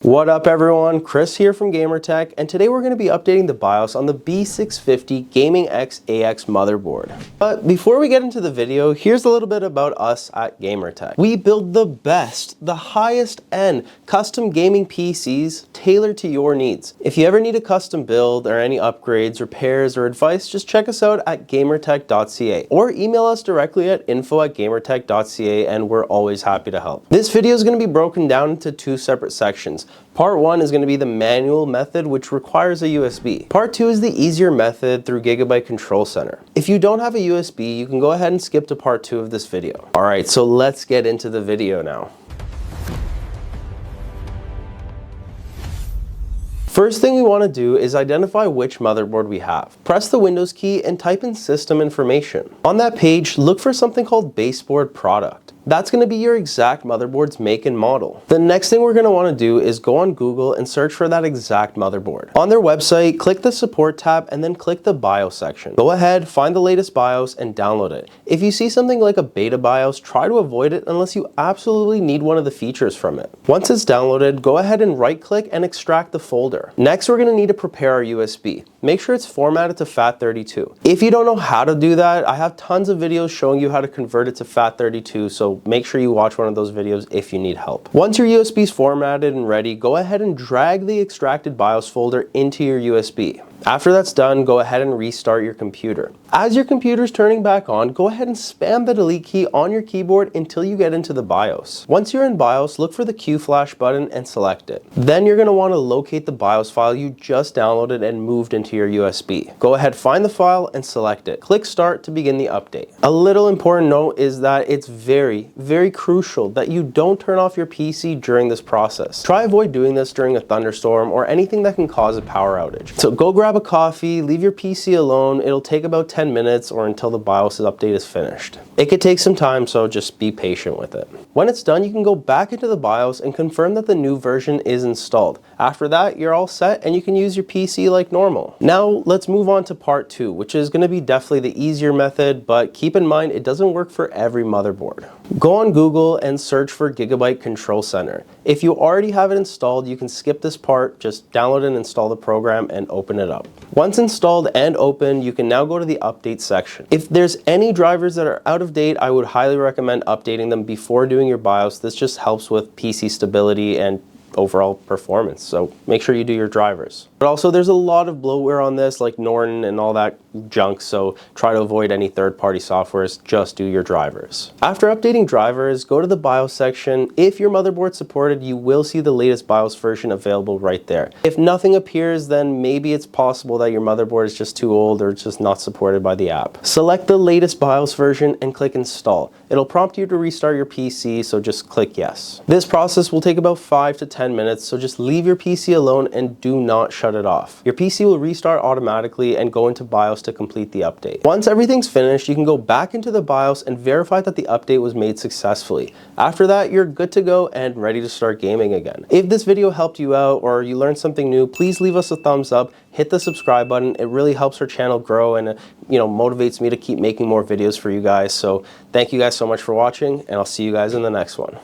What up everyone, Chris here from GamerTech, and today we're going to be updating the BIOS on the B650 GAMING X AX motherboard. But before we get into the video, here's a little bit about us at GamerTech. We build the best, the highest end custom gaming PCs tailored to your needs. If you ever need a custom build or any upgrades, repairs, or advice, just check us out at gamertech.ca or email us directly at info@gamertech.ca and we're always happy to help. This video is going to be broken down into two separate sections. Part 1 is going to be the manual method, which requires a USB. Part 2 is the easier method through Gigabyte Control Center. If you don't have a USB, you can go ahead and skip to part 2 of this video. Alright, so let's get into the video now. First thing we want to do is identify which motherboard we have. Press the Windows key and type in system information. On that page, look for something called baseboard product. That's going to be your exact motherboard's make and model. The next thing we're going to want to do is go on Google and search for that exact motherboard. On their website, click the support tab and then click the BIOS section. Go ahead, find the latest BIOS and download it. If you see something like a beta BIOS, try to avoid it unless you absolutely need one of the features from it. Once it's downloaded, go ahead and right click and extract the folder. Next, we're going to need to prepare our USB. Make sure it's formatted to FAT32. If you don't know how to do that, I have tons of videos showing you how to convert it to FAT32, so make sure you watch one of those videos if you need help. Once your USB is formatted and ready, go ahead and drag the extracted BIOS folder into your USB. After that's done, go ahead and restart your computer. As your computer is turning back on, go ahead and spam the delete key on your keyboard until you get into the BIOS. Once you're in BIOS, look for the Q flash button and select it. Then you're going to want to locate the BIOS file you just downloaded and moved into your USB. Go ahead, find the file and select it. Click start to begin the update. A little important note is that it's very crucial that you don't turn off your PC during this process. Try avoid doing this during a thunderstorm or anything that can cause a power outage. So go grab a coffee, leave your PC alone. It'll take about 10 minutes or until the BIOS update is finished. It could take some time, so just be patient with it. When it's done, you can go back into the BIOS and confirm that the new version is installed. After that, you're all set and you can use your PC like normal. Now let's move on to part 2, which is going to be definitely the easier method, but keep in mind it doesn't work for every motherboard. Go on Google and search for Gigabyte Control Center. If you already have it installed, you can skip this part, just download and install the program and open it up. Once installed and open, you can now go to the update section. If there's any drivers that are out of date, I would highly recommend updating them before doing your BIOS. This just helps with PC stability and overall performance, so make sure you do your drivers. But also there's a lot of bloatware on this, like Norton and all that junk, so try to avoid any third-party softwares, just do your drivers. After updating drivers, go to the BIOS section. If your motherboard's supported, you will see the latest BIOS version available right there. If nothing appears, then maybe it's possible that your motherboard is just too old or it's just not supported by the app. Select the latest BIOS version and click install. It'll prompt you to restart your PC, so just click yes. This process will take about 5 to 10 minutes, so just leave your PC alone and do not shut it off. Your PC will restart automatically and go into BIOS to complete the update. Once everything's finished, you can go back into the BIOS and verify that the update was made successfully. After that, you're good to go and ready to start gaming again. If this video helped you out or you learned something new, please leave us a thumbs up, hit the subscribe button. It really helps our channel grow and motivates me to keep making more videos for you guys. So thank you guys so much for watching, and I'll see you guys in the next one.